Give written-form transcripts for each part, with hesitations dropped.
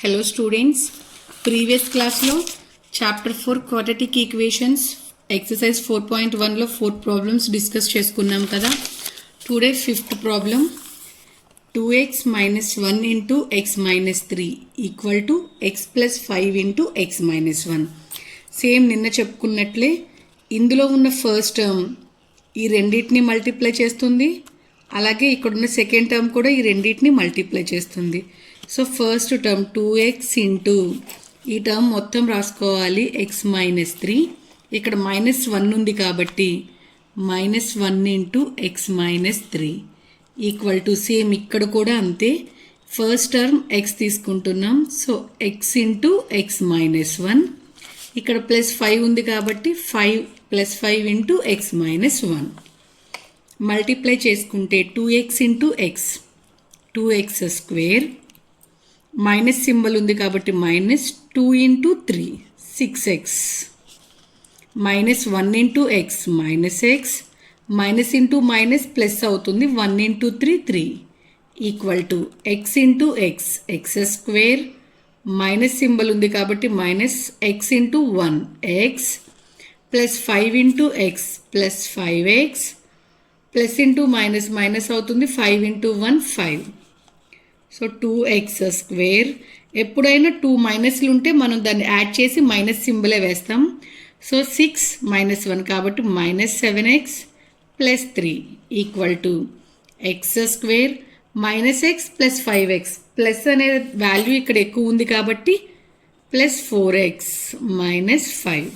Hello students, previous class lo chapter 4 quadratic equations exercise 4.1 లో 4 problems discuss చేసుకున్నాం కదా. Today fifth problem 2x minus 1 into x minus 3 equal to x plus 5 into x minus 1. Same నిన్న చెప్పుకున్నట్లే ఇందులో ఉన్న first term ఈ రెండింటిని multiply చేస్తుంది, అలాగే ఇక్కడున్న సెకండ్ టర్మ్ కూడా ఈ రెండింటిని మల్టిప్లై చేస్తుంది. So first term 2x into ఈ టర్మ్ మొత్తం రాసుకోవాలి x మైనస్ 3. ఇక్కడ -1 ఉంది కాబట్టి -1 into x minus 3 equal to same ఇక్కడ కూడా అంతే. ఫస్ట్ టర్మ్ x తీసుకుంటున్నాం, so x into x minus 1. ఇక్కడ +5 ఉంది కాబట్టి 5 + 5 ఇంటూ x మైనస్ 1. మల్టిప్లై చేసుకుంటే 2x into x 2x square, minus symbol ఉంది కాబట్టి -2 into 3 6x, -1 into x -x, minus into minus plus అవుతుంది 1 into 3 3 equal to x into x square, minus symbol ఉంది కాబట్టి -x into 1 x plus 5 into x plus 5x, plus into minus minus అవుతుంది 5 into 1 5. So 2x square, ఎప్పుడైనా 2 మైనస్లు ఉంటే మనం దాన్ని add చేసి మైనస్ సింబలే వేస్తాం. సో 6 - 1 కాబట్టి -7x plus 3 equal to x square -x plus 5x, plus అనే వాల్యూ ఇక్కడ ఎక్కువ ఉంది కాబట్టి ప్లస్ 4x మైనస్ 5.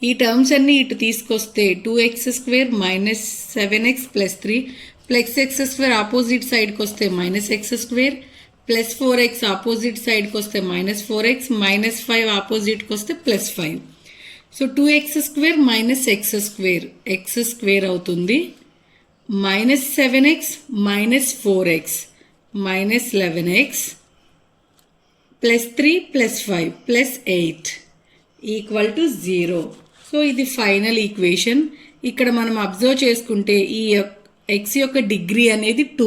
ఈ టర్మ్స్ అన్నీ ఇటు తీసుకొస్తే 2x square -7x plus 3 plus x square opposite సైడ్కి వస్తే -x square plus 4x opposite సైడ్కి వస్తే -4x -5 ఆపోజిట్కి వస్తే +5. So 2x square -x square x square అవుతుంది, -7x -4x -11x plus 3 plus 5 plus 8 equal to 0. So ఇది ఫైనల్ ఈక్వేషన్. ఇక్కడ మనం observe చేసుకుంటే ఈ x యొక్క డిగ్రీ అనేది 2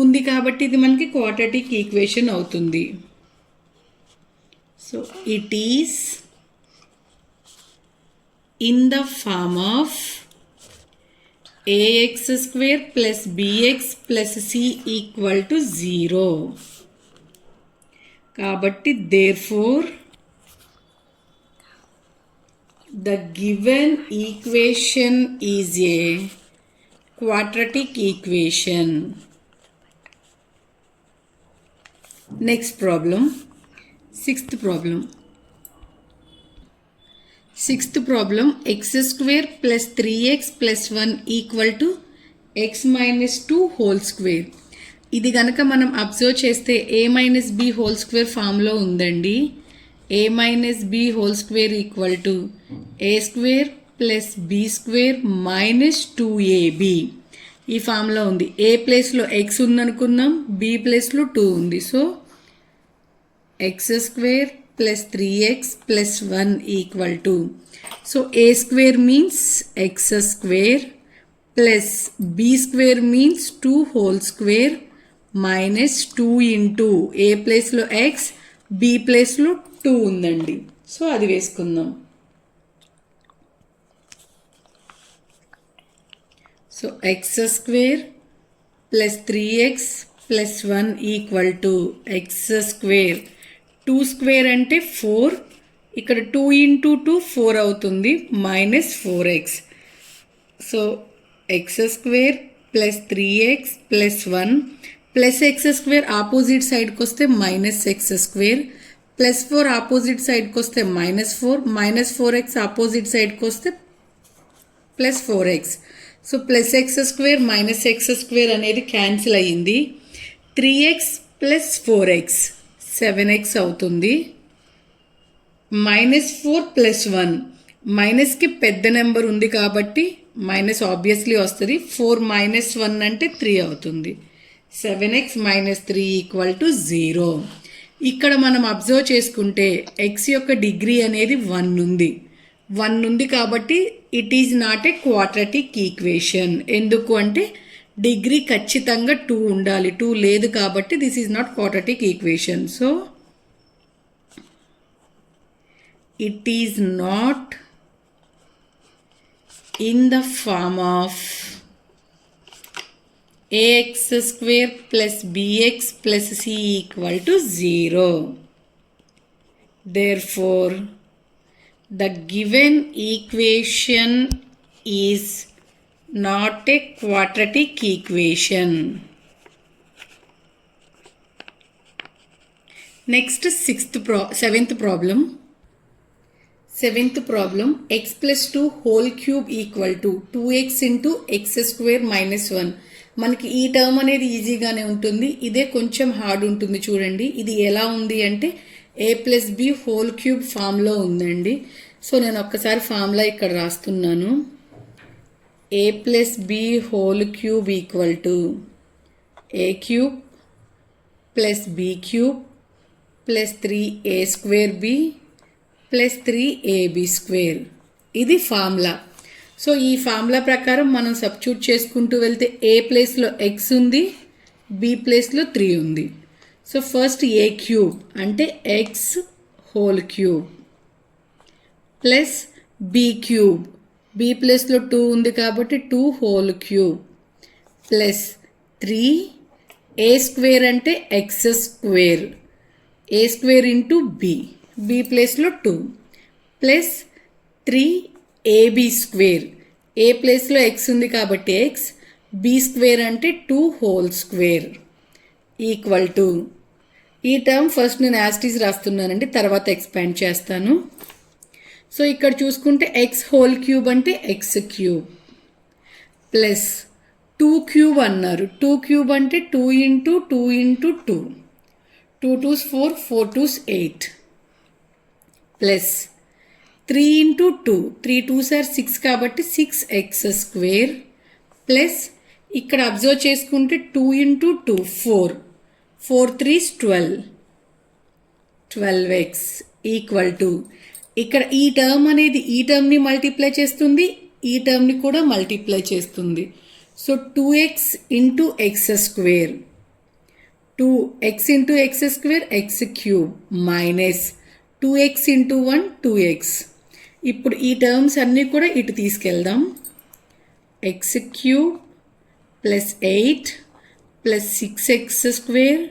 ఉంది కాబట్టి ఇది మనకి క్వాడ్రాటిక్ ఈక్వేషన్ అవుతుంది. So it is in the form of ax square plus bx plus c equal to 0. కాబట్టి therefore the given equation is a quadratic equation. Next problem, sixth problem x square plus 3x plus 1 equal to x minus 2 whole square. ఇది గనక మనం observe చేస్తే a minus b whole square ఫామ్లో ఉందండి. a minus b whole square equal to a square plus b square minus 2ab ఈ ఫామ్లో ఉంది. ఏ ప్లేస్లో x ఉందనుకున్నాం, b ప్లేస్లో 2 ఉంది. So x square plus 3x plus 1 equal to, so a square means x square plus b square means 2 whole square minus 2 into a ప్లేస్లో x, b ప్లేస్లో 2 ఉందండి. So అది వేసుకుందాం. So x square plus 3x plus 1 equal to x square 2 square అంటే 4, ఇక్కడ 2 into 2 4 అవుతుంది minus 4x. So x square plus 3x plus 1 plus x square opposite సైడ్కి వస్తే minus x square plus 4 opposite సైడ్కి వస్తే -4 -4x ఆపోజిట్ సైడ్కి వస్తే plus 4x. So plus x square minus x square అనేది క్యాన్సిల్ అయ్యింది. 3x ప్లస్ 4x 7x అవుతుంది. -4 plus 1, మైనస్కి పెద్ద నెంబర్ ఉంది కాబట్టి మైనస్ ఆబ్వియస్లీ వస్తుంది. 4 - 1 అంటే 3 అవుతుంది. 7x - 3 equal to 0. ఇక్కడ మనం అబ్జర్వ్ చేసుకుంటే x యొక్క డిగ్రీ అనేది 1 ఉంది కాబట్టి it is not a quadratic equation. ఎందుకు అంటే డిగ్రీ ఖచ్చితంగా 2 ఉండాలి. 2 లేదు కాబట్టి this is not quadratic equation. So it is not in the form of ax square plus bx plus c equal to 0. Therefore, the given equation is not a quadratic equation. Next, seventh problem. Seventh problem, x plus 2 whole cube equal to 2x into x square minus 1. మనకి ఈ term అనేది ఈజీగానే ఉంటుంది. ఇదే కొంచెం hard ఉంటుంది చూడండి. ఇది ఎలా ఉంది అంటే a plus B whole cube ఫామ్లో ఉందండి. సో నేను ఒక్కసారి ఫామ్లా ఇక్కడ రాస్తున్నాను. a plus B whole cube equal to a cube plus B cube plus 3a square B plus 3ab square. ఇది ఫార్ములా. సో ఈ ఫార్ములా ప్రకారం మనం సబ్స్టిట్యూట్ చేసుకుంటూ వెళ్తే ఏ ప్లేస్లో ఎక్స్ ఉంది, బి ప్లేస్లో 3 ఉంది. సో ఫస్ట్ ఏ క్యూబ్ అంటే X whole cube plus B cube, B ప్లేస్లో 2 ఉంది కాబట్టి 2 whole cube plus 3 A square అంటే X square, A square into B, B ప్లేస్లో 2 ప్లస్ 3 ఏబి స్క్వేర్, ఏ ప్లేస్లో ఎక్స్ ఉంది కాబట్టి ఎక్స్, బి స్క్వేర్ అంటే 2 హోల్ స్క్వేర్ ఈక్వల్ టు, ఈ టర్మ్ ఫస్ట్ నేను యాస్టీస్ రాస్తున్నానండి, తర్వాత ఎక్స్పాండ్ చేస్తాను. సో ఇక్కడ చూసుకుంటే ఎక్స్ హోల్ క్యూబ్ అంటే ఎక్స్ క్యూబ్ ప్లస్ 2 క్యూబ్ అన్నారు, 2 క్యూబ్ అంటే 2 into 2 into 2, 2 2s 4, 4 2s 8 plus 3 into 2, 3 2s are 6 కాబట్టి 6x స్క్వేర్ ప్లస్ ఇక్కడ అబ్జర్వ్ చేసుకుంటే 2 into 2 4, 4 3s 12, 12x equal to, ఇక్కడ ఈ టర్మ్ అనేది ఈ టర్మ్ని మల్టిప్లై చేస్తుంది, ఈ టర్మ్ని కూడా మల్టిప్లై చేస్తుంది. So 2x into x square, 2x into x square x cube minus 2x into 1 2x. ఇప్పుడు ఈ టర్మ్స్ అన్నీ కూడా ఇటు తీసుకెళ్దాం. X cube plus 8 plus 6x square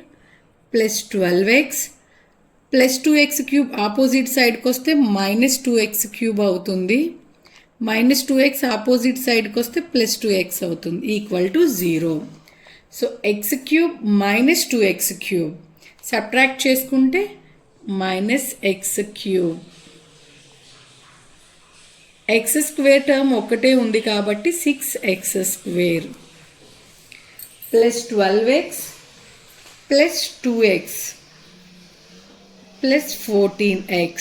plus 12x plus 2x cube opposite సైడ్కి వస్తే మైనస్ 2x క్యూబ్ అవుతుంది, minus 2x opposite సైడ్కి వస్తే ప్లస్ 2x అవుతుంది equal to 0. So X cube minus 2x cube subtract చేసుకుంటే minus x cube, x square term ఒకటే ఉంది కాబట్టి 6x square plus 12x plus 2x plus 14x.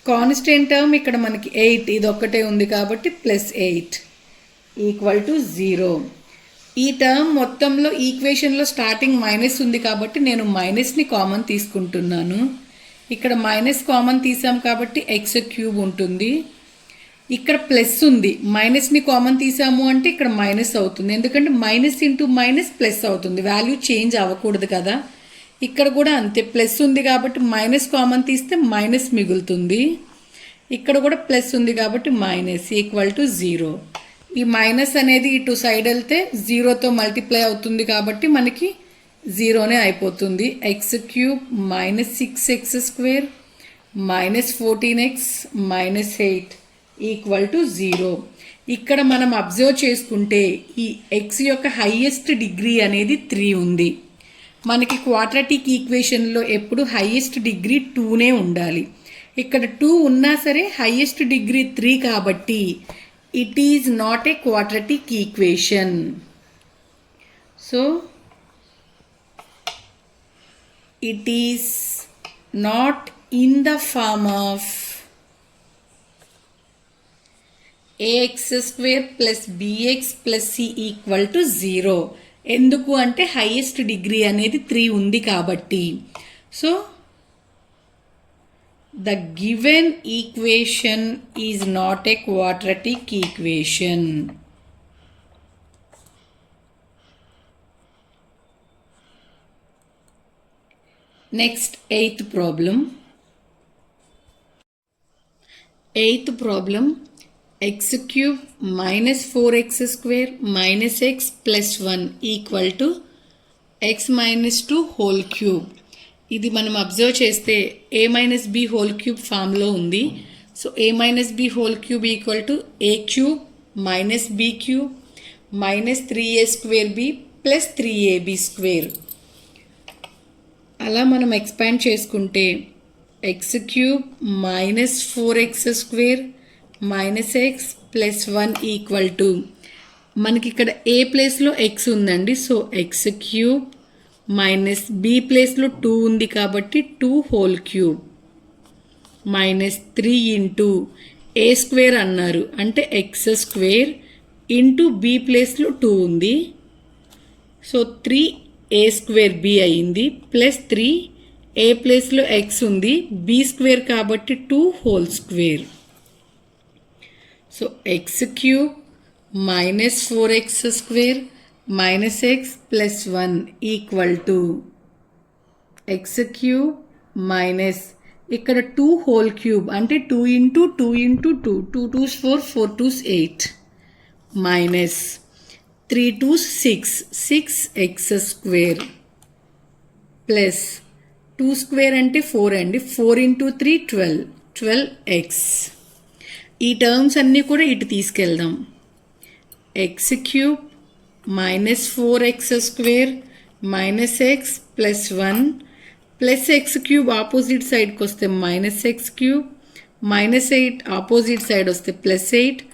Constant term ఇక్కడ మనకి 8, ఇది ఒక్కటే ఉంది కాబట్టి ప్లస్ 8 ఈక్వల్ టు 0. ఈ టర్మ్ మొత్తంలో ఈక్వేషన్లో స్టార్టింగ్ మైనస్ ఉంది కాబట్టి నేను మైనస్ని కామన్ తీసుకుంటున్నాను. ఇక్కడ మైనస్ కామన్ తీసాం కాబట్టి ఎక్స్ క్యూబ్ ఉంటుంది, ఇక్కడ ప్లస్ ఉంది, మైనస్ని కామన్ తీసాము అంటే ఇక్కడ మైనస్ అవుతుంది, ఎందుకంటే మైనస్ ఇంటూ మైనస్ ప్లస్ అవుతుంది, వాల్యూ చేంజ్ అవ్వకూడదు కదా. ఇక్కడ కూడా అంతే, ప్లస్ ఉంది కాబట్టి మైనస్ కామన్ తీస్తే మైనస్ మిగులుతుంది, ఇక్కడ కూడా ప్లస్ ఉంది కాబట్టి మైనస్ ఈక్వల్ టు 0. ఈ మైనస్ అనేది ఇటు సైడ్ వెళ్తే 0తో మల్టిప్లై అవుతుంది కాబట్టి మనకి 0నే అయిపోతుంది. X cube minus 6x square minus 14x minus 8 equal to 0. ఇక్కడ మనం అబ్జర్వ్ చేసుకుంటే ఈ ఎక్స్ యొక్క హైయెస్ట్ డిగ్రీ అనేది 3 ఉంది. మనకి క్వాడ్రాటిక్ ఈక్వేషన్లో ఎప్పుడు హైయెస్ట్ డిగ్రీ 2నే ఉండాలి. ఇక్కడ 2 ఉన్నా సరే హైయెస్ట్ డిగ్రీ 3 కాబట్టి it is not a quadratic equation. So it is not in the form of ax square plus bx plus c equal to 0. ఎందుకు అంటే హైయెస్ట్ డిగ్రీ అనేది 3 ఉంది కాబట్టి. So the given equation is not a quadratic equation. Next, eighth problem. Eighth problem, x cube minus 4x square minus x plus 1 equal to x minus 2 whole cube. ఇది మనం observe చేస్తే a minus b whole cube ఫామ్లో ఉంది. So a minus b whole cube equal to a cube minus b cube minus 3a square b plus 3ab square. అలా మనం expand చేసుకుంటే X cube minus 4x square minus X plus 1 equal to మనకి ఇక్కడ A ప్లేస్లో X ఉందండి. So X cube minus B ప్లేస్లో 2 ఉంది కాబట్టి 2 whole cube minus 3 into A square అన్నారు అంటే ఎక్స్ స్క్వేర్ ఇంటూ బి ప్లేస్లో 2 ఉంది. సో 3 ఏ స్క్వేర్ బి అయింది ప్లస్ 3 ఏ ప్లేస్లో ఎక్స్ ఉంది బి స్క్వేర్ కాబట్టి 2 whole square. So X cube minus 4x square minus X plus 1 equal to X cube minus ఇక్కడ 2 whole cube అంటే 2 into 2 into 2 2 2s 4 4 2s 8 minus 3 2s 6 6x square plus 2 square అంటే 4 అండి 4 into 3 12 12x. ఈ terms అన్నీ కూడా ఇటు తీసుకెళ్దాం. X cube minus 4x square minus X plus 1 plus X cube opposite సైడ్కి వస్తే minus x cube minus 8 opposite side వస్తే ప్లస్ 8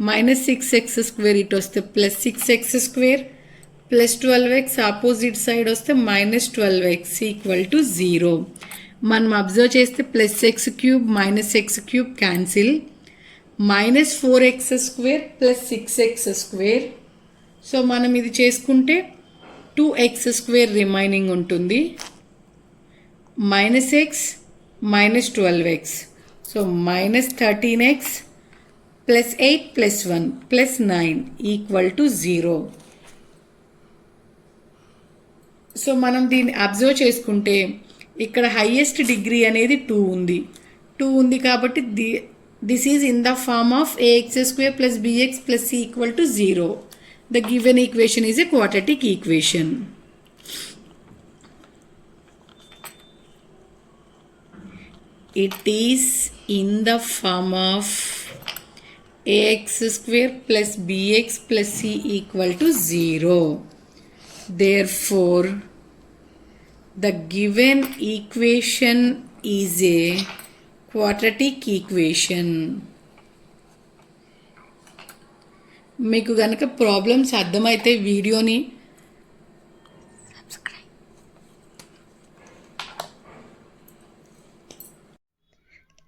మైనస్ 6x స్క్వేర్ ఇటు వస్తే plus 6x square plus 12x opposite side వస్తే మైనస్ 12x ఈక్వల్ టు 0. మనం observe చేస్తే plus X cube minus x cube cancel minus 4x square plus 6x square. So మనం ఇది చేసుకుంటే 2x square remaining ఉంటుంది minus X minus 12x. So minus 13x plus 8 plus 1 plus 9 equal to 0. So మనం దీన్ని observe చేసుకుంటే ఇక్కడ highest degree అనేది 2 ఉంది కాబట్టి this is in the form of ax square plus bx plus c equal to 0. The given equation is a quadratic equation. It is in the form of ax square plus bx plus c equal to 0. Therefore, the given equation is a quadratic equation. మీకు గనక problems అర్థమైతే వీడియోని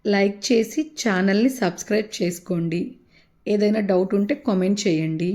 like చేసి ఛానల్ని subscribe చేసుకోండి. ఏదైనా doubt ఉంటే comment చేయండి.